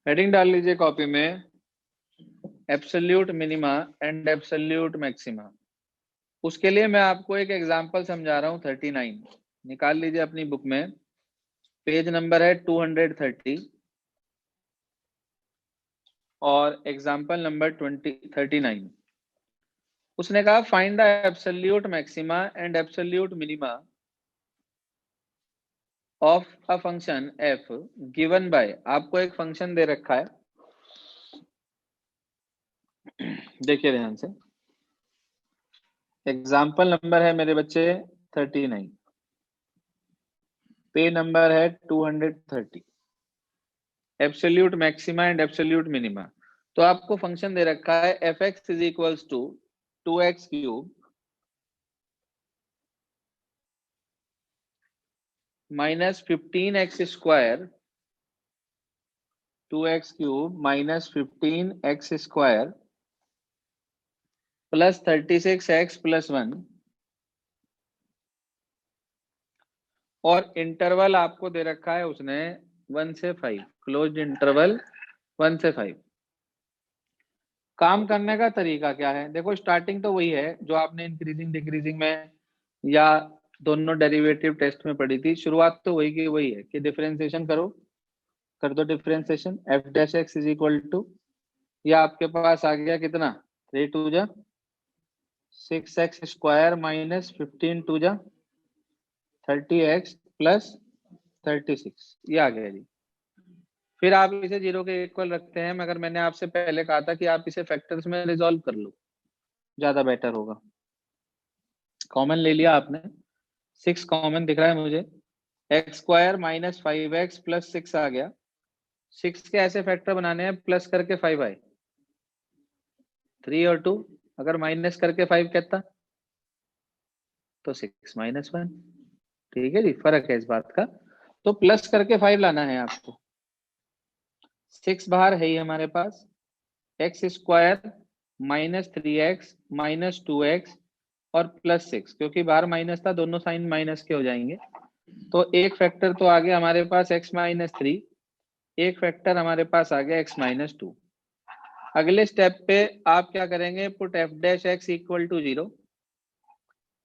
Heading डाल लीजिए copy में, absolute minima and absolute maxima. उसके लिए मैं आपको एक एग्जांपल समझा रहा हूँ। 39 निकाल लीजिए अपनी बुक में, पेज नंबर है 230 और एग्जांपल नंबर 39। उसने कहा find the absolute maxima and absolute minima of a function F given by, आपको एक फंक्शन दे रखा है, देखिए ध्यान से। एग्जाम्पल नंबर है मेरे बच्चे 39, पे नंबर है 230, absolute maxima and absolute minima. तो आपको फंक्शन दे रखा है F X is equals to 2x cube minus 15x square, 2x cube minus 15x square plus 36x plus 1, और इंटरवल आपको दे रखा है उसने 1 से 5, क्लोज्ड इंटरवल 1 से 5। काम करने का तरीका क्या है? देखो स्टार्टिंग तो वही है जो आपने इंक्रीजिंग डिक्रीजिंग में या दोनों डेरिवेटिव टेस्ट में पढ़ी थी। शुरुआत तो वही की वही है कि डिफरेंशिएशन करो, कर दो differentiation. F dash X is equal to, या आपके पास आ गया कितना, 3 टू जा 6x स्क्वायर माइनस 15 टू जा 30x प्लस 36, ये आ गया जी। फिर आप इसे जीरो के इक्वल रखते हैं, मगर मैंने आपसे पहले कहा था कि आप इसे फैक्टर्स में रिजॉल्व कर लो, ज्यादा बेटर होगा। कॉमन ले लिया आपने, 6 कॉमन दिख रहा है मुझे, x square minus 5x plus 6 आ गया। 6 के ऐसे फैक्टर बनाने हैं प्लस करके 5 आए, 3 और 2, अगर माइनस करके 5 कहता तो 6 माइनस 1। ठीक है जी, फर्क है इस बात का। तो प्लस करके 5 लाना है आपको। 6 बाहर है ही हमारे पास, x square minus 3x minus 2x और प्लस 6, क्योंकि बाहर माइनस था दोनों साइन माइनस के हो जाएंगे। तो एक फैक्टर तो आ गया हमारे पास x माइनस 3, एक फैक्टर हमारे पास आ गया x माइनस 2। अगले स्टेप पे आप क्या करेंगे, put F dash X equal to 0,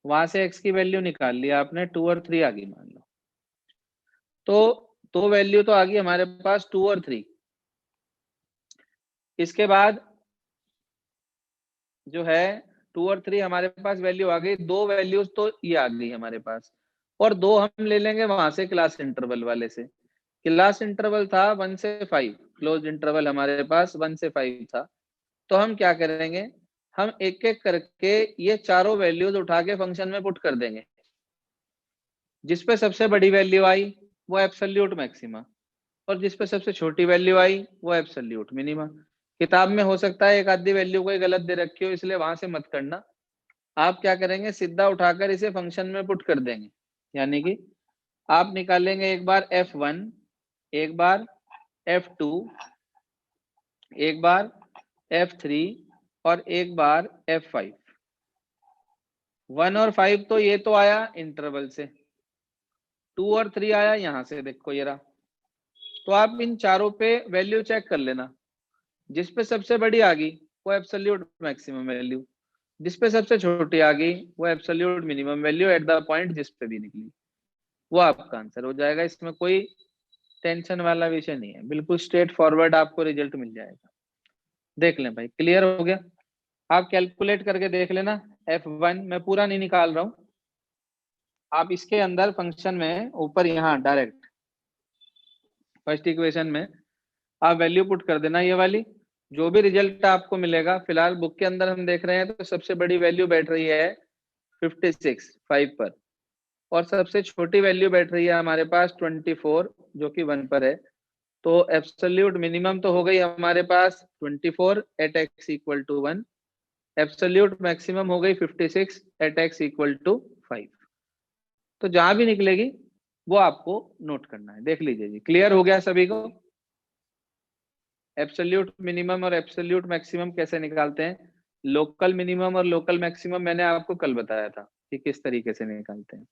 वहां से x की वैल्यू निकाल लिया आपने, 2 और 3 आ गई मान लो। तो दो वैल्यू तो आ गई हमारे पास 2 और 3। इसके बाद जो है 2 और 3 हमारे पास वैल्यू आ गई, दो वैल्यूज तो ये आ गई हमारे पास, और दो हम ले लेंगे वहां से क्लास इंटरवल वाले से। क्लास इंटरवल था 1 से 5, क्लोज इंटरवल हमारे पास 1 से 5 था। तो हम क्या करेंगे, हम एक एक करके ये चारों वैल्यूज उठा के फंक्शन में पुट कर देंगे। जिसपे सबसे बड़ी वैल्यू आई वो एब्सोल्यूट मैक्सिमा, और जिसपे सबसे छोटी वैल्यू आई वो एब्सोल्यूट मिनिमा। किताब में हो सकता है एक आधी वैल्यू कोई गलत दे रखी हो, इसलिए वहां से मत करना। आप क्या करेंगे, सीधा उठाकर इसे फंक्शन में पुट कर देंगे। यानी कि आप निकालेंगे एक बार f1, एक बार f2, एक बार f3 और एक बार f5। 1 और 5 तो ये तो आया इंटरवल से, 2 और 3 आया यहां से, देखो ये रहा। तो आप इन चारों पे वैल्यू चेक कर लेना, जिसपे सबसे बड़ी आ गई वो एब्सोल्यूट मैक्सिमम वैल्यू, जिसपे सबसे छोटी आ गई वो absolute minimum value at the point जिसपे भी निकली, वो आपका आंसर हो जाएगा। इसमें कोई टेंशन वाला विषय नहीं है, बिल्कुल स्ट्रेट फॉरवर्ड आपको रिजल्ट मिल जाएगा। देख लें भाई, क्लियर हो गया? आप कैलकुलेट करके देख लेना। f1 मैं पूरा नहीं निकाल रहा हूं, आप इसके अंदर फंक्शन में ऊपर यहाँ डायरेक्ट फर्स्ट इक्वेशन में आप वैल्यू पुट कर देना, ये वाली जो भी रिजल्ट आपको मिलेगा। फिलहाल बुक के अंदर हम देख रहे हैं तो सबसे बड़ी वैल्यू बैठ रही है 56 5 पर, और सबसे छोटी वैल्यू बैठ रही है हमारे पास 24 जो कि 1 पर है। तो एब्सोल्यूट मिनिमम तो हो गई हमारे पास 24 at X equal to 1, absolute maximum हो गई 56 एट एक्स इक्वल टू 5। तो जहां भी निकलेगी वो आपको नोट करना है। देख लीजिए जी, क्लियर हो गया सभी को? एब्सोल्यूट मिनिमम और एब्सोल्यूट मैक्सिमम कैसे निकालते हैं, लोकल मिनिमम और लोकल मैक्सिमम मैंने आपको कल बताया था कि किस तरीके से निकालते हैं।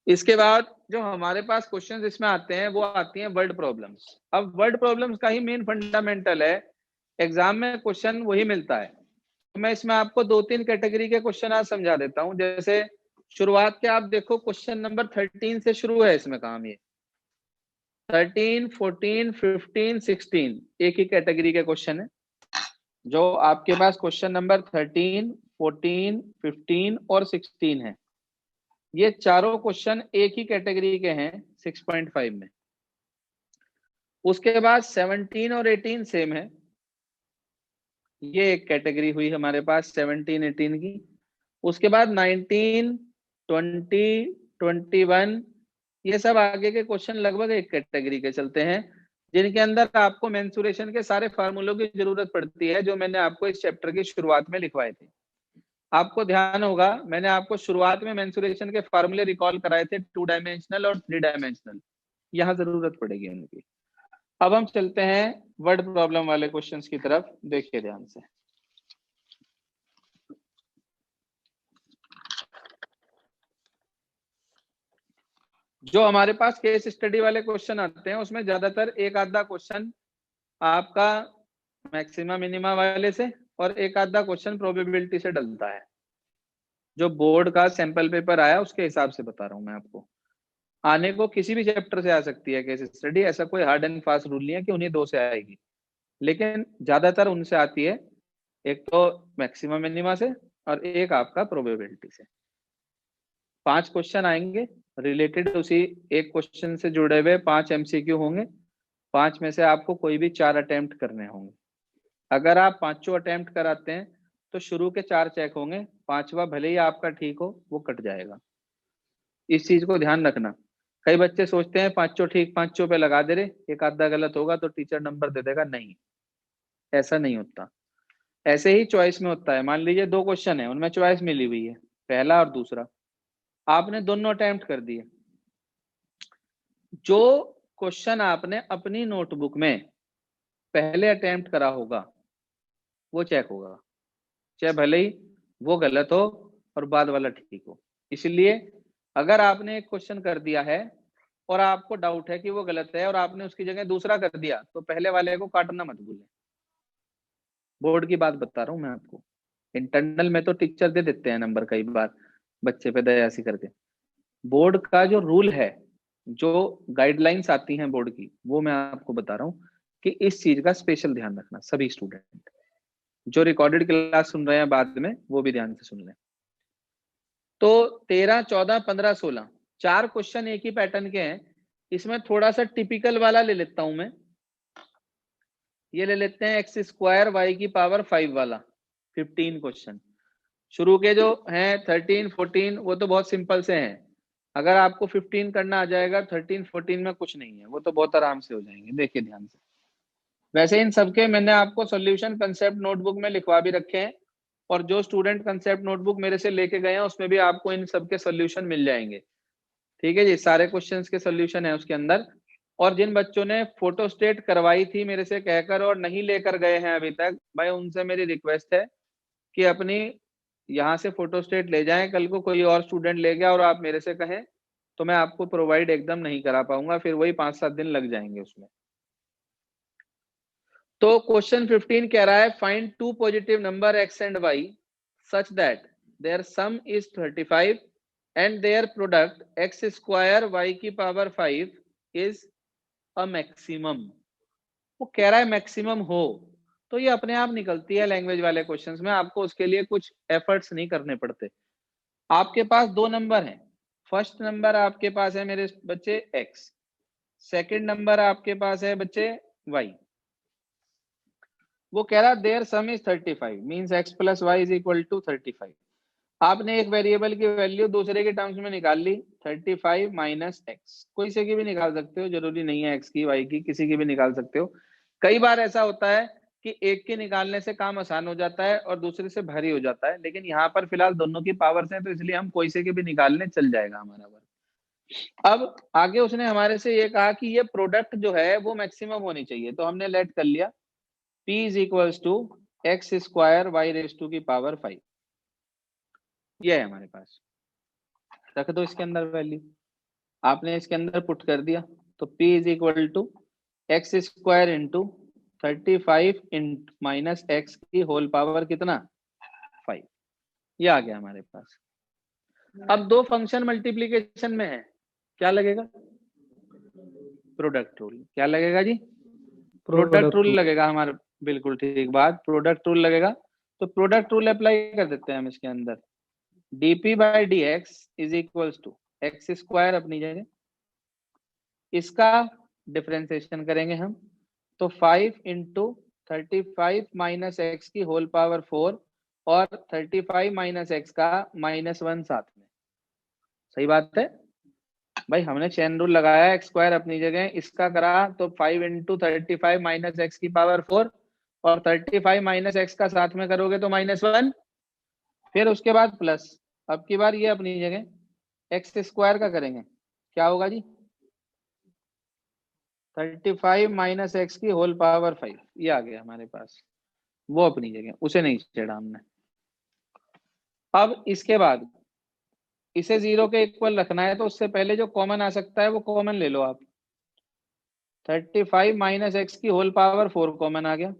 इसके बाद जो हमारे पास क्वेश्चंस इसमें आते हैं वो आती हैं वर्ड प्रॉब्लम्स। अब वर्ड प्रॉब्लम्स का ही मेन फंडामेंटल है, एग्जाम में क्वेश्चन वही मिलता है। तो मैं इसमें आपको 2-3 कैटेगरी के क्वेश्चन आज समझा देता हूं। जैसे शुरुआत के आप देखो क्वेश्चन नंबर 13 से शुरू है इसमें काम, ये 13, 14, 15, 16 एक ही कैटेगरी के क्वेश्चन है। जो आपके पास क्वेश्चन नंबर 13, 14, 15 और 16 है, ये चारों क्वेश्चन एक ही कैटेगरी के हैं 6.5 में। उसके बाद 17 और 18 सेम है, ये एक कैटेगरी हुई हमारे पास 17, 18 की। उसके बाद 19, 20, 21 ये सब आगे के क्वेश्चन लगभग एक कैटेगरी के चलते हैं, जिनके अंदर आपको मेंसुरेशन के सारे फार्मूलों की जरूरत पड़ती है, जो मैंने आपको इस चैप्टर की शुरुआत में लिखवाए थे। आपको ध्यान होगा मैंने आपको शुरुआत में मेंसुरेशन के फार्मूले रिकॉल कराए थे, 2 डायमेंशनल और 3 डायमेंशनल, यहाँ जरूरत पड़ेगी उनकी। अब हम चलते हैं वर्ड प्रॉब्लम वाले क्वेश्चंस की तरफ, देखिए ध्यान से। जो हमारे पास केस स्टडी वाले क्वेश्चन आते हैं उसमें ज्यादातर एक आधा क्वेश्चन आपका मैक्सिमा मिनिमा वाले से और एक आधा क्वेश्चन प्रोबेबिलिटी से डलता है। जो बोर्ड का सैंपल पेपर आया उसके हिसाब से बता रहा हूं मैं आपको। आने को किसी भी चैप्टर से आ सकती है केस स्टडी, ऐसा कोई हार्ड एंड फास्ट रूल नहीं है कि उन्हीं 2 से आएगी, लेकिन ज्यादातर उनसे आती है, एक तो मैक्सिमम मिनिमा से और एक आपका प्रोबेबिलिटी से। 5 क्वेश्चन आएंगे रिलेटेड, उसी एक क्वेश्चन से जुड़े हुए 5 एमसीक्यू होंगे। 5 में से आपको कोई भी 4 अटेम्प्ट करने होंगे। अगर आप पांचों अटेम्प्ट कराते हैं तो शुरू के 4 चेक होंगे, 5वां भले ही आपका ठीक हो वो कट जाएगा। इस चीज को ध्यान रखना। कई बच्चे सोचते हैं पांचों ठीक, पांचों पे लगा दे रहे, एक आधा गलत होगा तो टीचर नंबर दे देगा, नहीं, ऐसा नहीं होता। ऐसे ही चॉइस में होता है। मान लीजिए 2 क्वेश्चन है, उनमें चॉइस मिली हुई है, पहला और दूसरा, आपने दोनों अटेम्प्ट कर दिए। जो क्वेश्चन आपने अपनी नोटबुक में पहले अटेम्प्ट करा होगा वो चेक होगा, चाहे भले ही वो गलत हो और बाद वाला ठीक हो। इसलिए अगर आपने एक क्वेश्चन कर दिया है और आपको डाउट है कि वो गलत है और आपने उसकी जगह दूसरा कर दिया, तो पहले वाले को काटना मत भूलें। बोर्ड की बात बता रहा हूं मैं आपको। इंटरनल में तो टीचर दे देते हैं नंबर कई बार बच्चे पे दयासी करके। बोर्ड का जो रूल है, जो गाइडलाइंस आती हैं बोर्ड की, वो मैं आपको बता रहा हूँ कि इस चीज का स्पेशल ध्यान रखना। सभी स्टूडेंट जो रिकॉर्डेड क्लास सुन रहे हैं बाद में, वो भी ध्यान से सुन लें। तो 13, 14, 15, 16 4 क्वेश्चन एक ही पैटर्न के हैं। इसमें थोड़ा सा टिपिकल वाला ले लेता हूं मैं, ये ले लेते हैं एक्स स्क्वायर वाई की पावर 5 वाला 15 क्वेश्चन। शुरू के जो हैं 13, 14 वो तो बहुत सिंपल से हैं। अगर आपको 15 करना आ जाएगा, 13, 14 में कुछ नहीं है, वो तो बहुत आराम से हो जाएंगे। देखिए ध्यान से। वैसे इन सबके मैंने आपको सॉल्यूशन कंसेप्ट नोटबुक में लिखवा भी रखे हैं, और जो स्टूडेंट कंसेप्ट नोटबुक मेरे से लेके गए हैं उसमें भी आपको इन सबके सॉल्यूशन मिल जाएंगे। ठीक है जी, सारे क्वेश्चंस के सॉल्यूशन है उसके अंदर। और जिन बच्चों ने फोटो स्टेट करवाई थी मेरे से कहकर और नहीं लेकर गए हैं अभी तक, भाई उनसे मेरी रिक्वेस्ट है कि अपनी यहाँ से फोटो स्टेट ले जाएं। कल को कोई और स्टूडेंट ले गया और आप मेरे से कहें तो मैं आपको प्रोवाइड एकदम नहीं करा पाऊंगा, फिर वही 5-7 दिन लग जाएंगे उसमें। तो क्वेश्चन 15 कह रहा है find 2 positive number x and y such that their sum is 35 and their product x square y की पावर 5 इज अ मैक्सिमम। वो कह रहा है मैक्सिमम हो, तो ये अपने आप निकलती है लैंग्वेज वाले क्वेश्चंस में, आपको उसके लिए कुछ एफर्ट्स नहीं करने पड़ते। आपके पास 2 नंबर हैं। फर्स्ट नंबर आपके पास है मेरे बच्चे x, सेकंड नंबर आपके पास है बच्चे y। वो कह रहा their sum is 35 means x plus Y is equal to 35। आपने एक वेरिएबल की वैल्यू दूसरे के टर्म्स में निकाल ली, 35 माइनस एक्स, कोई से की भी निकाल सकते हो, जरूरी नहीं है x की y की, किसी की भी निकाल सकते हो। कई बार ऐसा होता है कि एक के निकालने से काम आसान हो जाता है और दूसरे से भारी हो जाता है, लेकिन यहाँ पर फिलहाल दोनों की पावर्स हैं तो इसलिए हम कोई से की भी निकालने चल जाएगा हमारा वर्क। अब आगे उसने हमारे से ये कहा कि ये प्रोडक्ट जो है वो मैक्सिमम होनी चाहिए, तो हमने लेट कर लिया P is equals to X square Y raise to की पावर 5। ये है हमारे पास, रख दो इसके अंदर वैल्यू। आपने इसके अंदर पुट कर दिया, तो P is equal to X square into 35 इंट माइनस एक्स की होल पावर कितना 5, ये आ गया हमारे पास। अब दो फंक्शन मल्टीप्लीकेशन में है, क्या लगेगा, प्रोडक्ट रूल। क्या लगेगा जी, प्रोडक्ट रूल लगेगा हमारा, बिल्कुल ठीक बात, प्रोडक्ट रूल लगेगा। तो प्रोडक्ट रूल अप्लाई कर देते हैं हम इसके अंदर, dp by D X is equal to X square अपनी जगह, इसका डिफरेंशिएशन करेंगे हम, तो 5 इंटू 35 माइनस एक्स की होल पावर 4 और 35 माइनस एक्स का -1 साथ में। सही बात है भाई, हमने चेन रूल लगाया, एक्स स्क्वायर अपनी जगह, इसका करा तो 5 इंटू 35 माइनस एक्स की पावर 4 और 35 माइनस एक्स का साथ में करोगे तो -1, फिर उसके बाद प्लस, अब की बार ये अपनी जगह एक्स स्क्वायर का करेंगे, क्या होगा जी 35 माइनस एक्स की होल पावर 5, ये आ गया हमारे पास, वो अपनी जगह, उसे नहीं छेड़ा हमने। अब इसके बाद इसे 0 के इक्वल रखना है, तो उससे पहले जो कॉमन आ सकता है वो कॉमन ले लो आप। 35 माइनस एक्स की होल पावर 4 कॉमन आ गया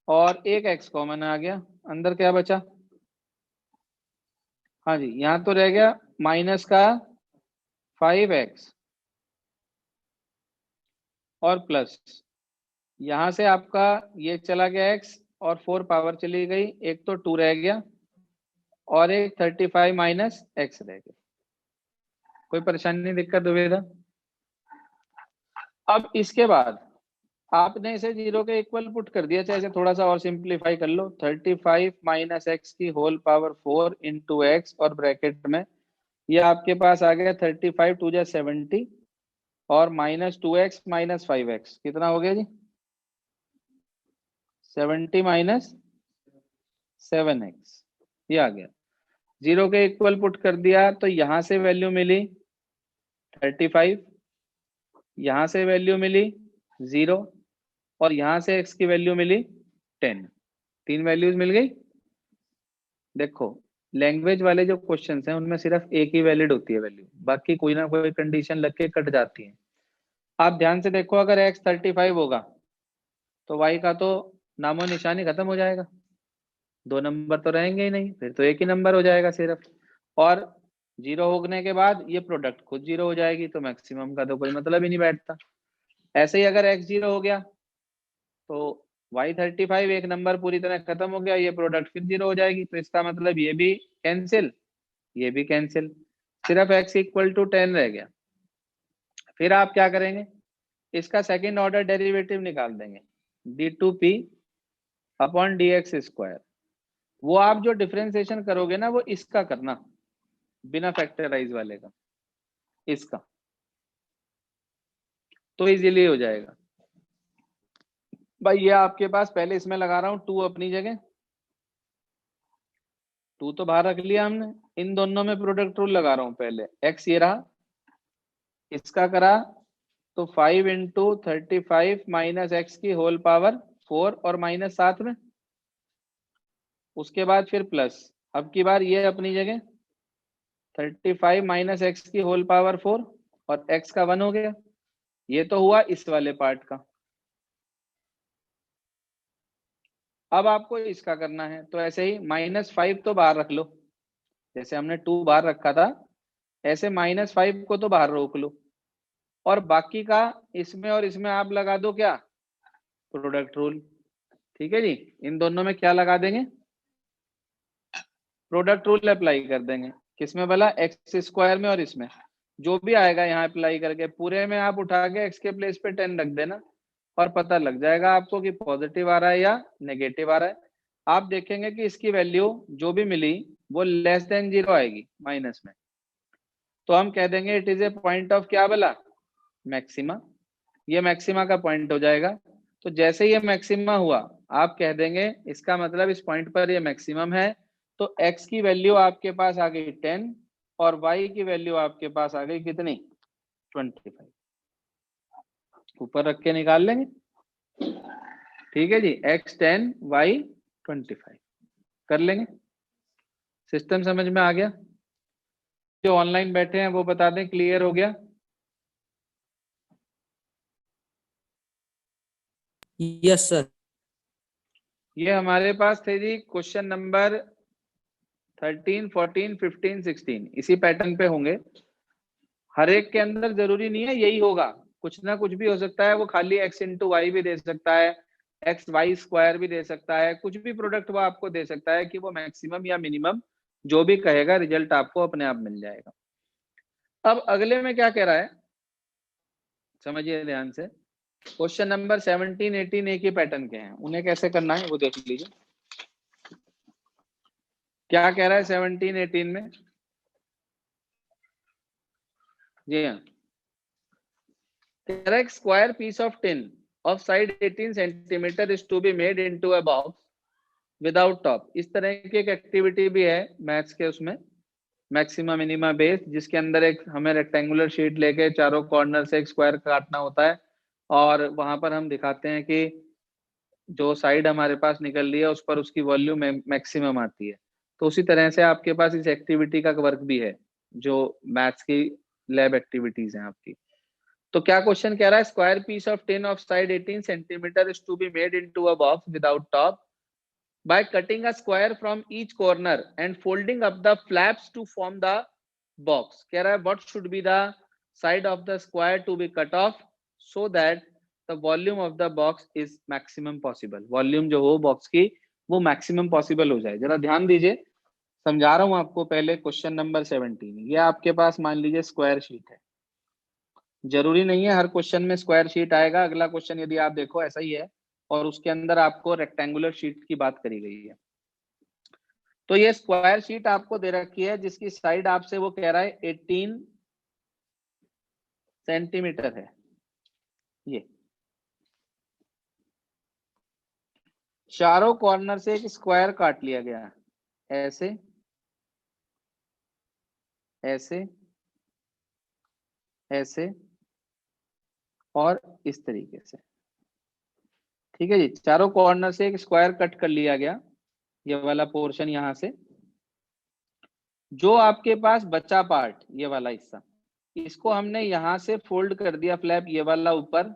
और एक एक्स कॉमन आ गया, अंदर क्या बचा, हाँ जी यहाँ तो रह गया माइनस का 5x और प्लस, यहां से आपका ये चला गया x और 4 पावर चली गई, एक तो 2 रह गया और एक 35 माइनस एक्स रह गया। कोई परेशानी दिक्कत दुविधा। अब इसके बाद आपने इसे 0 के इक्वल पुट कर दिया, चाहे इसे थोड़ा सा और सिंप्लीफाई कर लो, 35 माइनस एक्स की होल पावर 4 इंटू एक्स और ब्रैकेट में ये आपके पास आ गया 35 टू जा 70 और -2x माइनस 5x कितना हो गया जी 70 माइनस 7x, ये आ गया। 0 के इक्वल पुट कर दिया तो यहां से वैल्यू मिली 35, यहां से वैल्यू मिली 0 और यहां से x की वैल्यू मिली 10, तीन वैल्यूज मिल गई। देखो लैंग्वेज वाले जो क्वेश्चंस हैं उनमें सिर्फ एक ही वैलिड होती है वैल्यू, बाकी कोई ना कोई कंडीशन लग के कट जाती है। आप ध्यान से देखो, अगर x 35 होगा तो y का तो नामो निशानी खत्म हो जाएगा, दो नंबर तो रहेंगे ही नहीं, फिर तो एक ही नंबर हो जाएगा सिर्फ। और 0 होने के बाद ये प्रोडक्ट खुद 0 हो जाएगी, तो मैक्सिमम का तो कोई मतलब ही नहीं बैठता। ऐसे ही अगर x 0 हो गया तो y 35 एक नंबर पूरी तरह खत्म हो गया, ये प्रोडक्ट फिर 0 हो जाएगी, तो इसका मतलब ये भी कैंसिल, ये भी कैंसिल, सिर्फ x इक्वल टू 10 रह गया। फिर आप क्या करेंगे, इसका सेकेंड ऑर्डर डेरिवेटिव निकाल देंगे, d2p upon D x square. वो आप जो डिफरेंशिएशन करोगे ना वो इसका करना, बिना फैक्टराइज वाले का, इसका, तो इजीली हो जाएगा। भाई ये आपके पास पहले इसमें लगा रहा हूं 2 अपनी जगह, 2 तो बाहर रख लिया हमने, इन दोनों में प्रोडक्ट रूल लगा रहा हूं पहले, x ये रहा, इसका करा तो 5 इंटू 35 माइनस एक्स की होल पावर 4 और माइनस साथ में, उसके बाद फिर प्लस, अब की बार ये अपनी जगह 35 माइनस एक्स की होल पावर 4 और x का 1 हो गया, ये तो हुआ इस वाले पार्ट का। अब आपको इसका करना है, तो ऐसे ही -5 तो बाहर रख लो, जैसे हमने 2 बाहर रखा था ऐसे -5 को तो बाहर रोक लो, और बाकी का इसमें और इसमें आप लगा दो क्या, प्रोडक्ट रूल। ठीक है जी, इन दोनों में क्या लगा देंगे, प्रोडक्ट रूल अप्लाई कर देंगे, किसमें भला, एक्स स्क्वायर में और इसमें, जो भी आएगा यहाँ अप्लाई करके पूरे में आप उठा के एक्स के प्लेस पे 10 रख देना और पता लग जाएगा आपको कि पॉजिटिव आ रहा है या नेगेटिव आ रहा है। आप देखेंगे कि इसकी वैल्यू जो भी मिली वो लेस देन 0 आएगी माइनस में, तो हम कह देंगे it is a point of क्या बोला, मैक्सिमा, ये मैक्सिमा का पॉइंट हो जाएगा। तो जैसे ये मैक्सिमा हुआ आप कह देंगे इसका मतलब इस पॉइंट पर ये मैक्सिमम है, तो x की वैल्यू आपके पास आ गई 10 और y की वैल्यू आपके पास आ गई कितनी 25, ऊपर रख के निकाल लेंगे। ठीक है जी, x 10 y 25 कर लेंगे, सिस्टम समझ में आ गया। जो ऑनलाइन बैठे हैं वो बता दें, क्लियर हो गया? Yes sir. ये हमारे पास थे जी क्वेश्चन नंबर 13, 14, 15, 16, इसी पैटर्न पे होंगे। हर एक के अंदर जरूरी नहीं है यही होगा, कुछ ना कुछ भी हो सकता है। वो खाली x इंटू वाई भी दे सकता है, एक्स वाई स्क्वायर भी दे सकता है, कुछ भी प्रोडक्ट वो आपको दे सकता है कि वो मैक्सिमम या मिनिमम जो भी कहेगा रिजल्ट आपको अपने आप मिल जाएगा। अब अगले में क्या कह रहा है, समझिए ध्यान से। क्वेश्चन नंबर 17, 18 एक ही पैटर्न के हैं, उन्हें कैसे करना है वो देख लीजिए। क्या कह रहा है 17, 18 में? जी हाँ, कह रहा है square piece of tin of side 18 centimetre is to be made into a box without top. इस तरह की एक एक्टिविटी भी है मैथ्स के उसमें, मैक्सिमा मिनिमा बेस, जिसके अंदर एक हमें रेक्टेंगुलर शीट लेके चारों कॉर्नर से एक स्क्वायर काटना होता है, और वहां पर हम दिखाते हैं कि जो साइड हमारे पास निकल रही है उस पर उसकी वॉल्यूम मैक्सिमम आती है। तो उसी तरह से आपके पास इस एक्टिविटी का वर्क भी है, जो मैथ्स की लैब एक्टिविटीज हैं आपकी। तो क्या क्वेश्चन कह रहा है, square piece of tin of side 18 centimetre is to be made into a box without top by cutting a square from each corner and folding up the flaps to form the box. कह रहा है what should be the side of the square to be cut off so that the volume of the box is maximum possible. Volume जो हो box की वो maximum possible हो जाए। जरा ध्यान दीजिए, समझा रहा हूं आपको। पहले क्वेश्चन नंबर 17, ये आपके पास मान लीजिए स्क्वायर शीट है। जरूरी नहीं है हर क्वेश्चन में स्क्वायर शीट आएगा। अगला क्वेश्चन यदि आप देखो ऐसा ही है, और उसके अंदर आपको रेक्टेंगुलर शीट की बात करी गई है। तो ये स्क्वायर शीट आपको दे रखी है जिसकी साइड आपसे वो कह रहा है 18 सेंटीमीटर है। ये चारों कॉर्नर से एक स्क्वायर काट लिया गया है, ऐसे ऐसे ऐसे और इस तरीके से। ठीक है जी, चारों कॉर्नर से एक स्क्वायर कट कर लिया गया, ये वाला पोर्शन यहां से। जो आपके पास बचा पार्ट, ये वाला हिस्सा, इसको हमने यहां से फोल्ड कर दिया फ्लैप, ये वाला ऊपर,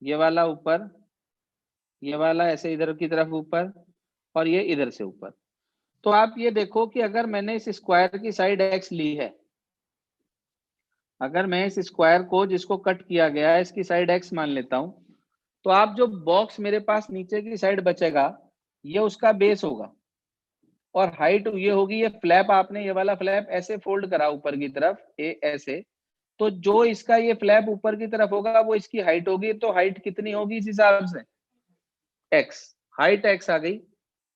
ये वाला ऊपर, ये वाला ऐसे इधर की तरफ ऊपर, और ये इधर से ऊपर। तो आप ये देखो कि अगर मैंने इस स्क्वायर की साइड x ली है, अगर मैं इस स्क्वायर को जिसको कट किया गया है इसकी साइड x मान लेता हूं, तो आप जो बॉक्स मेरे पास नीचे की साइड बचेगा ये उसका बेस होगा, और हाइट ये होगी, ये फ्लैप आपने ये वाला फ्लैप ऐसे फोल्ड करा ऊपर की तरफ ऐसे, तो जो इसका ये फ्लैप ऊपर की तरफ होगा वो इसकी हाइट होगी। तो हाइट कितनी होगी इस हिसाब से, x, हाइट x आ गई।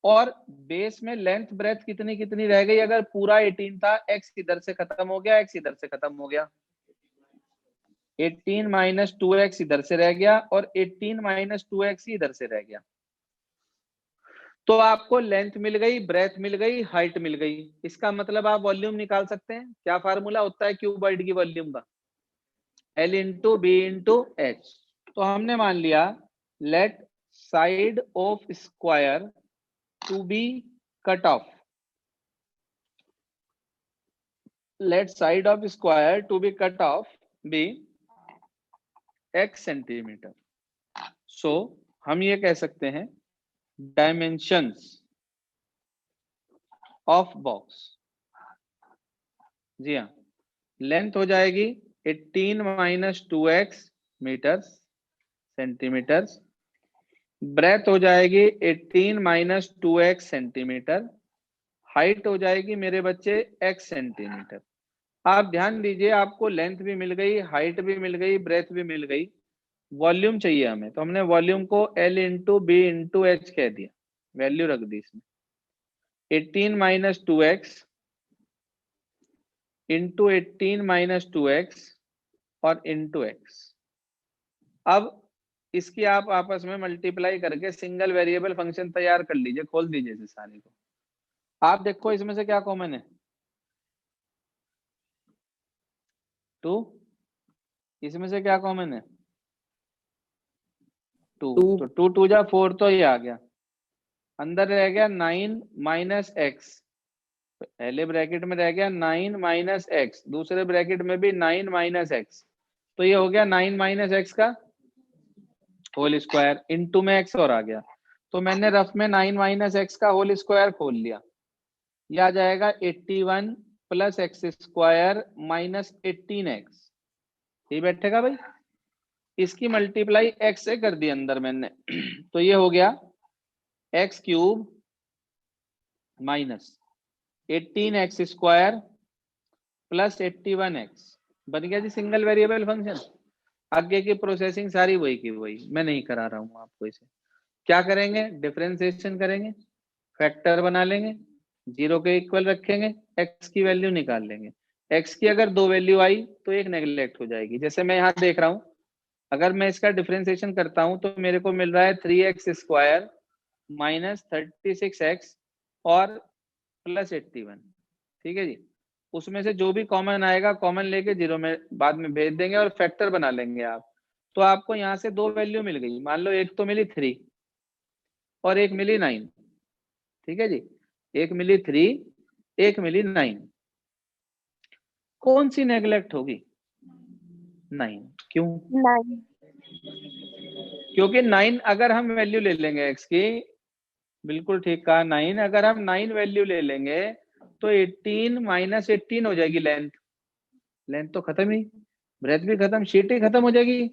और बेस में लेंथ ब्रेथ कितनी कितनी रह गई, अगर पूरा 18 था, x इधर से खत्म हो गया, x इधर से खत्म हो गया, 18 माइनस 2x इधर से रह गया, और 18 माइनस 2x इधर से रह गया। तो आपको लेंथ मिल गई, ब्रेथ मिल गई, हाइट मिल गई। इसका मतलब आप वॉल्यूम निकाल सकते हैं। क्या फार्मूला होता है क्यूबॉइड की वॉल्यूम का, L into B into H. तो हमने मान लिया let side of square to be cut off, let side of square to be cut off be x centimetre. So हम ये कह सकते हैं डायमेंशंस ऑफ बॉक्स, जी हाँ, लेंथ हो जाएगी 18 minus 2x metres centimetres, breath हो जाएगी 18 माइनस 2x सेंटीमीटर, हाइट हो जाएगी मेरे बच्चे x सेंटीमीटर। आप ध्यान दीजिए, आपको लेंथ भी मिल गई, हाइट भी मिल गई, ब्रेथ भी मिल गई, वॉल्यूम चाहिए हमें, तो हमने वॉल्यूम को L into B into H कह दिया, वैल्यू रख दी इसमें 18 minus 2x into 18 minus 2x और इंटू x। अब इसकी आप आपस में मल्टीप्लाई करके सिंगल वेरिएबल फंक्शन तैयार कर लीजिए, खोल दीजिए इसे सारे को। आप देखो इसमें से क्या कॉमन है, 2, इसमें से क्या कॉमन है, 2, तो 2 2 जा 4, तो ये आ गया, अंदर रह गया 9 माइनस एक्स, पहले ब्रैकेट में रह गया 9 माइनस एक्स, दूसरे ब्रैकेट में भी 9 माइनस एक्स, तो ये हो गया 9 माइनस एक्स का होल स्क्वायर, इनटू में एक्स और आ गया, तो मैंने रफ में 9 माइनस एक्स का होल स्क्वायर खोल लिया, यह आ जाएगा 81 plus x square minus 18x, ये बैठेगा भाई, इसकी मल्टीप्लाई एक्स से कर दी अंदर मैंने तो ये हो गया x cube minus 18x square plus 81x, बन गया जी सिंगल वेरिएबल फंक्शन। आगे की प्रोसेसिंग सारी वही की वही, मैं नहीं करा रहा हूं आपको इसे। क्या करेंगे, डिफरेंशिएशन करेंगे, फैक्टर बना लेंगे, 0 के इक्वल रखेंगे, x की वैल्यू निकाल लेंगे। x की अगर 2 वैल्यू आई तो एक नेग्लेक्ट हो जाएगी। जैसे मैं यहाँ देख रहा हूं, अगर मैं इसका डिफरेंशिएशन करता हूं तो मेरे को मिल रहा है 3x स्क्वायर माइनस 36x और प्लस 81, ठीक है जी। उसमें से जो भी कॉमन आएगा कॉमन लेके 0 में बाद में भेज देंगे और फैक्टर बना लेंगे आप। तो आपको यहाँ से 2 वैल्यू मिल गई, मान लो एक तो मिली 3 और एक मिली 9, ठीक है जी, एक मिली 3 एक मिली 9, कौन सी नेग्लेक्ट होगी, 9, क्यों, 9। क्योंकि 9 अगर हम वैल्यू ले लेंगे x की, बिल्कुल ठीक कहा, 9 अगर हम 9 वैल्यू ले लेंगे तो 18 माइनस 18 हो जाएगी लेंथ, लेंथ तो खत्म ही, ब्रेथ भी खत्म, शीट ही खत्म हो जाएगी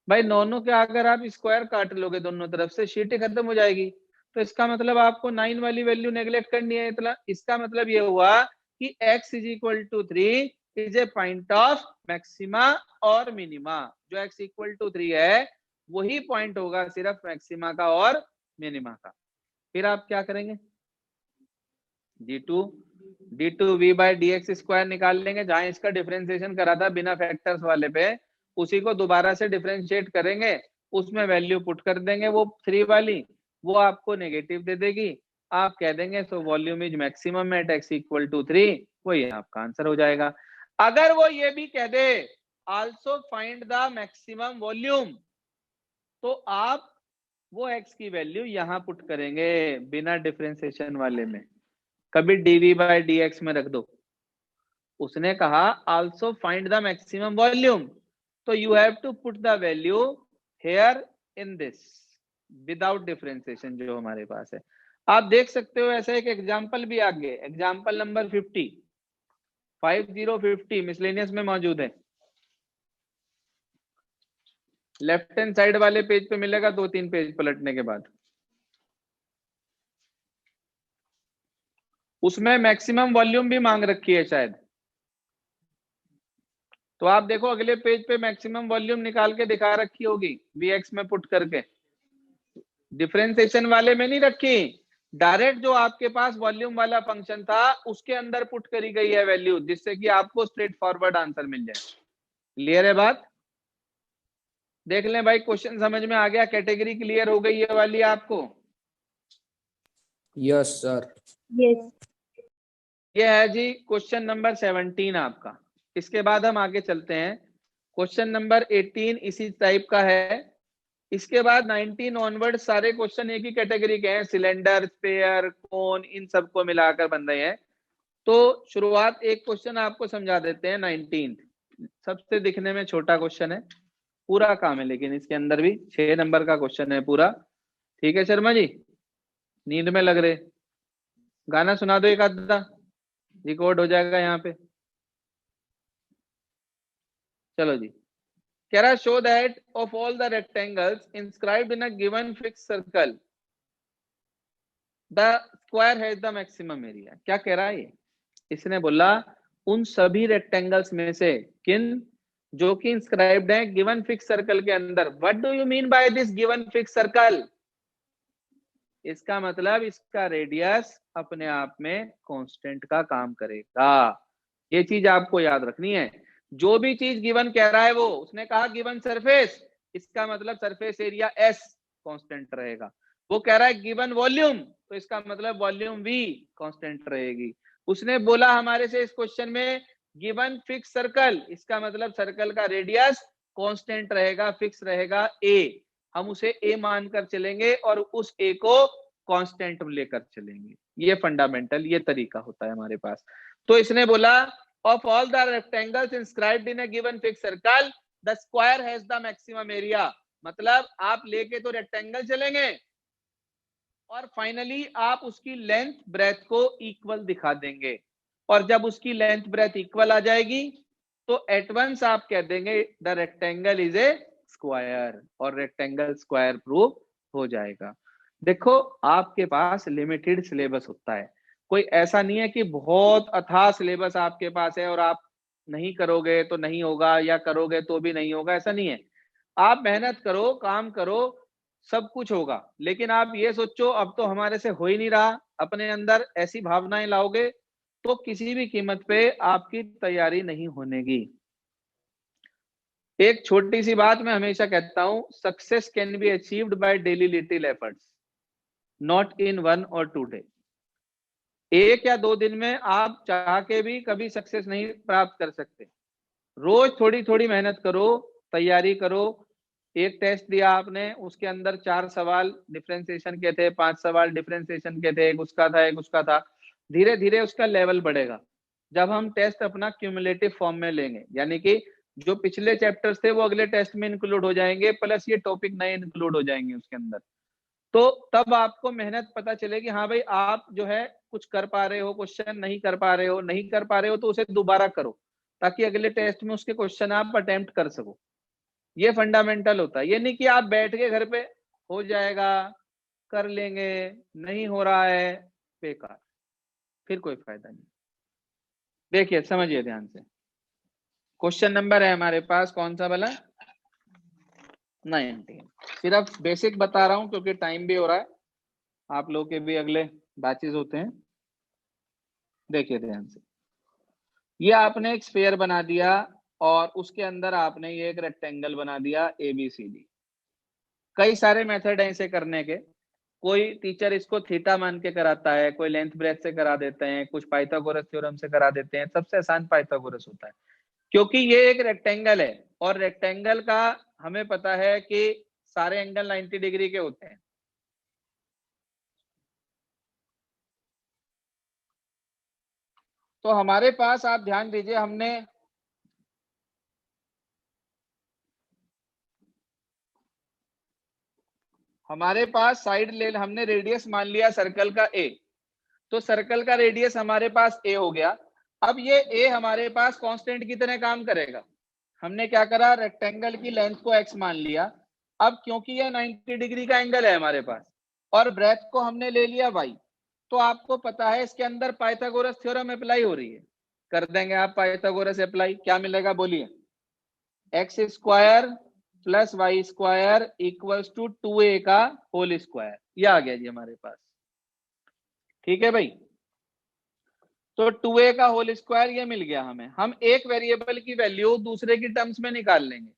भाई। नॉनों के अगर आप स्क्वायर काट लोगे दोनों तरफ से, शीट ही खत्म हो जाएगी। तो इसका मतलब आपको 9 वाली वैल्यू नेग्लेक्ट करनी है। इतना इसका मतलब ये हुआ कि x is equal to 3 is a point of maxima और मिनिमा। जो x इक्वल टू 3 है वही पॉइंट होगा सिर्फ मैक्सिमा का और मिनिमा का। फिर आप क्या करेंगे, d2 by D x square निकाल लेंगे, जहां इसका डिफरेंशिएशन करा था बिना फैक्टर्स वाले पे, उसी को दोबारा से डिफरेंशिएट करेंगे, उसमें वैल्यू पुट कर देंगे वो 3 वाली, वो आपको नेगेटिव दे देगी। आप कह देंगे so volume is maximum at x equal to 3, वही आपका आंसर हो जाएगा। अगर वो ये भी कह they also find the maximum volume, तो आप वो x की वैल्यू यहां पुट करेंगे बिना डिफरेंशिएशन वाले में, कभी dv बाई dx में रख दो। उसने कहा also find the maximum volume, तो you have to put the value here in this without differentiation जो हमारे पास है। आप देख सकते हो ऐसा एक एग्जांपल भी आगे, एग्जांपल नंबर 50 मिसलेनियस में मौजूद है, लेफ्ट हैंड साइड वाले पेज पे मिलेगा, 2-3 पेज पलटने के बाद। उसमें मैक्सिमम वॉल्यूम भी मांग रखी है शायद, तो आप देखो अगले पेज पे मैक्सिमम वॉल्यूम निकाल के दिखा रखी होगी Vx में पुट करके, डिफरेंशिएशन वाले में नहीं रखी, डायरेक्ट जो आपके पास वॉल्यूम वाला फंक्शन था उसके अंदर पुट करी गई है वैल्यू, जिससे कि आपको स्ट्रेट फॉरवर्ड आंसर मिल जाए। क्लियर है बात, देख लें भाई, क्वेश्चन समझ में आ गया, कैटेगरी क्लियर हो गई है वाली आपको? Yes sir. यस। ये है जी क्वेश्चन नंबर 17 आपका। इसके बाद हम आगे चलते हैं, क्वेश्चन नंबर 18 इसी टाइप का है। इसके बाद 19 ऑनवर्ड सारे क्वेश्चन एक ही कैटेगरी के हैं, सिलेंडर, स्फीयर, कोन, इन सबको मिलाकर बन रहे हैं। तो शुरुआत एक क्वेश्चन आपको समझा देते हैं, 19 सबसे दिखने में छोटा क्वेश्चन है, पूरा काम है लेकिन इसके अंदर भी 6 नंबर का क्वेश्चन है पूरा। ठीक है शर्मा जी, नींद में लग रहे, गाना सुना दो एक आधा, रिकॉर्ड हो जाएगा यहाँ पे। चलो जी, कह रहा show that of all the rectangles inscribed in a given fix circle the square has the maximum area. क्या कह रहा है ये, इसने बोला उन सभी रेक्टेंगल्स में से किन जो कि इंस्क्राइब्ड है गिवन फिक्स सर्कल के अंदर। What do you mean by this given fix circle? इसका मतलब इसका रेडियस अपने आप में कांस्टेंट का काम करेगा, ये चीज आपको याद रखनी है। जो भी चीज गिवन कह रहा है वो, उसने कहा गिवन सरफेस, इसका मतलब सरफेस एरिया S कांस्टेंट रहेगा। वो कह रहा है गिवन वॉल्यूम, तो इसका मतलब वॉल्यूम V कांस्टेंट रहेगी। उसने बोला हमारे से इस क्वेश्चन में गिवन फिक्स सर्कल, इसका मतलब सर्कल का रेडियस कांस्टेंट रहेगा, फिक्स रहेगा A। हम उसे A मानकर चलेंगे और उस A को कांस्टेंट लेकर चलेंगे। ये फंडामेंटल ये तरीका होता है हमारे पास। तो इसने बोला of all the rectangles inscribed in a given fix circle the square has the maximum area. मतलब आप लेके तो रेक्टेंगल चलेंगे और फाइनली आप उसकी लेंथ ब्रेथ को इक्वल दिखा देंगे, और जब उसकी लेंथ ब्रेथ इक्वल आ जाएगी तो एट वंस आप कह देंगे the rectangle is a square, और रेक्टेंगल स्क्वायर प्रूफ हो जाएगा। देखो आपके पास लिमिटेड सिलेबस होता है, कोई ऐसा नहीं है कि बहुत अथाह सिलेबस आपके पास है और आप नहीं करोगे तो नहीं होगा या करोगे तो भी नहीं होगा, ऐसा नहीं है। आप मेहनत करो, काम करो, सब कुछ होगा। लेकिन आप ये सोचो अब तो हमारे से हो ही नहीं रहा, अपने अंदर ऐसी भावनाएं लाओगे तो किसी भी कीमत पे आपकी तैयारी नहीं होनेगी। एक छोटी सी बात मैं हमेशा कहता हूं, success can be achieved by daily little efforts, not in 1 और 2 डे। 1 या 2 दिन में आप चाह के भी कभी सक्सेस नहीं प्राप्त कर सकते। रोज थोड़ी थोड़ी मेहनत करो, तैयारी करो। एक टेस्ट दिया आपने, उसके अंदर 4 सवाल डिफरेंशिएशन के थे, 5 सवाल डिफरेंशिएशन के थे, एक उसका था एक उसका था। धीरे धीरे उसका लेवल बढ़ेगा जब हम टेस्ट अपना क्यूमुलेटिव फॉर्म में लेंगे, यानी कि जो पिछले चैप्टर्स थे वो अगले टेस्ट में इंक्लूड हो जाएंगे, प्लस ये टॉपिक नए इंक्लूड हो जाएंगे उसके अंदर। तो तब आपको मेहनत पता चलेगी, हाँ भाई आप जो है कुछ कर पा रहे हो, क्वेश्चन नहीं कर पा रहे हो, नहीं कर पा रहे हो तो उसे दोबारा करो ताकि अगले टेस्ट में उसके क्वेश्चन आप अटेम्प्ट कर सको। ये फंडामेंटल होता है। ये नहीं कि आप बैठ के घर पे हो जाएगा, कर लेंगे, नहीं हो रहा है, बेकार, फिर कोई फायदा नहीं। देखिए समझिए ध्यान से, क्वेश्चन नंबर है हमारे पास कौन सा वाला, 19। सिर्फ बेसिक बता रहा हूं क्योंकि टाइम भी हो रहा है, आप लोग के भी अगले बैचेस होते हैं। देखिए ध्यान से, ये आपने एक स्फीयर बना दिया और उसके अंदर आपने ये एक रेक्टेंगल बना दिया ABCD। कई सारे मेथड हैं इसे करने के। कोई टीचर इसको थीटा मान के कराता है, कोई लेंथ ब्रेथ से करा देते हैं, कुछ पाइथागोरस थ्योरम से करा देते हैं। सबसे आसान पाइथागोरस होता है क्योंकि ये एक रेक्टेंगल है और रेक्टेंगल का हमें पता है कि सारे एंगल 90 डिग्री के होते हैं। तो हमारे पास आप ध्यान दीजिए, हमारे पास साइड ले, हमने रेडियस मान लिया सर्कल का A, तो सर्कल का रेडियस हमारे पास A हो गया। अब ये A हमारे पास कांस्टेंट की तरह काम करेगा। हमने क्या करा, रेक्टेंगल की लेंथ को x मान लिया। अब क्योंकि ये 90 डिग्री का एंगल है हमारे पास और ब्रेथ को हमने ले लिया y, तो आपको पता है इसके अंदर पाइथागोरस थ्योरम अप्लाई हो रही है। कर देंगे आप पाइथागोरस अप्लाई, क्या मिलेगा बोलिए, X square plus Y square equals to 2a का होल स्क्वायर। ये आ गया जी हमारे पास, ठीक है भाई। तो 2a का होल स्क्वायर ये मिल गया हमें। हम एक वेरिएबल की वैल्यू दूसरे की टर्म्स में निकाल लेंगे।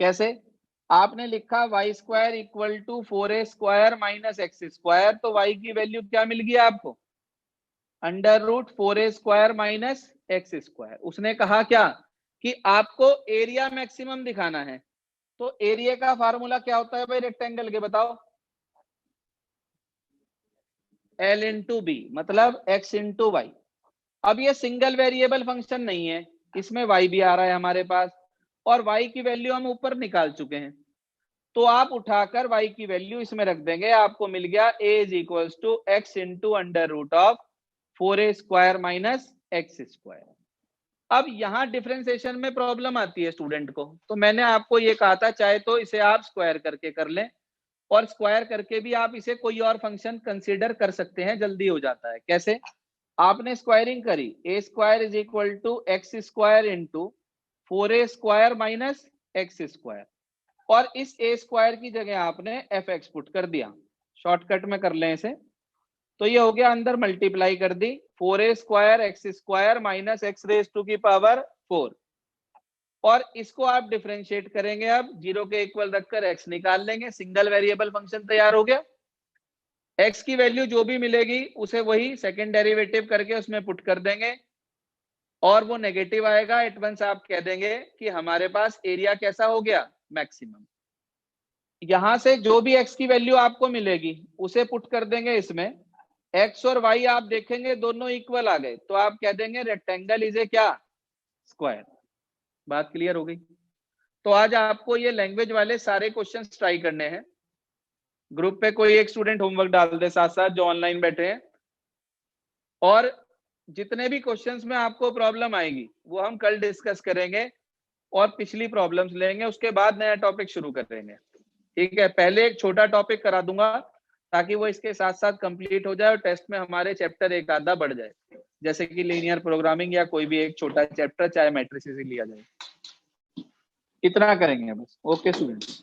कैसे, आपने लिखा Y square equal to 4a square minus X square, तो y की वैल्यू क्या मिल गई आपको, under root 4a square minus X square. उसने कहा क्या कि आपको एरिया मैक्सिमम दिखाना है, तो एरिया का फार्मूला क्या होता है भाई रेक्टेंगल के, बताओ, L इंटू बी, मतलब x इंटू वाई। अब ये सिंगल वेरिएबल फंक्शन नहीं है, इसमें y भी आ रहा है हमारे पास और y की वैल्यू हम ऊपर निकाल चुके हैं। तो आप उठाकर y की वैल्यू इसमें रख देंगे, आपको मिल गया a is equals to X into under root of 4a square minus X square. अब यहाँ डिफरेंशिएशन में प्रॉब्लम आती है स्टूडेंट को, तो मैंने आपको ये कहा था चाहे तो इसे आप स्क्वायर करके कर लें और स्क्वायर करके भी आप इसे कोई और फंक्शन कंसीडर कर सकते हैं, जल्दी हो जाता है। कैसे, आपने स्क्वायरिंग करी, a square is equal to X square into 4a square minus X square, और इस a स्क्वायर की जगह आपने fx पुट कर दिया। शॉर्टकट में कर लें इसे, तो ये हो गया, अंदर मल्टीप्लाई कर दी 4a square X square minus X raise to की पावर 4, और इसको आप डिफरेंशिएट करेंगे। अब 0 के इक्वल रखकर x निकाल लेंगे, सिंगल वेरिएबल फंक्शन तैयार हो गया। x की वैल्यू जो भी मिलेगी उसे वही सेकंड डेरिवेटिव करके उसमें पुट कर देंगे और वो नेगेटिव आएगा। एट वंस आप कह देंगे कि हमारे पास एरिया कैसा हो गया, मैक्सिमम। यहां से जो भी x की वैल्यू आपको मिलेगी उसे पुट कर देंगे इसमें, x और y आप देखेंगे दोनों इक्वल आ गए तो आप कह देंगे रेक्टेंगल इज ए क्या, स्क्वायर। बात क्लियर हो गई। तो आज आपको ये लैंग्वेज वाले सारे क्वेश्चंस ट्राई करने हैं। ग्रुप पे कोई एक स्टूडेंट होमवर्क डाल दे साथ साथ जो ऑनलाइन बैठे हैं, और जितने भी क्वेश्चंस में आपको प्रॉब्लम आएगी वो हम कल डिस्कस करेंगे और पिछली प्रॉब्लम्स लेंगे, उसके बाद नया टॉपिक शुरू करेंगे। ठीक है, पहले एक छोटा टॉपिक करा दूंगा ताकि वो इसके साथ साथ कंप्लीट हो जाए और टेस्ट में हमारे चैप्टर एक आधा बढ़ जाए, जैसे कि लीनियर प्रोग्रामिंग या कोई भी एक छोटा चैप्टर चाहे मैट्रिसेस ही लिया जाए। इतना करेंगे बस। Okay students.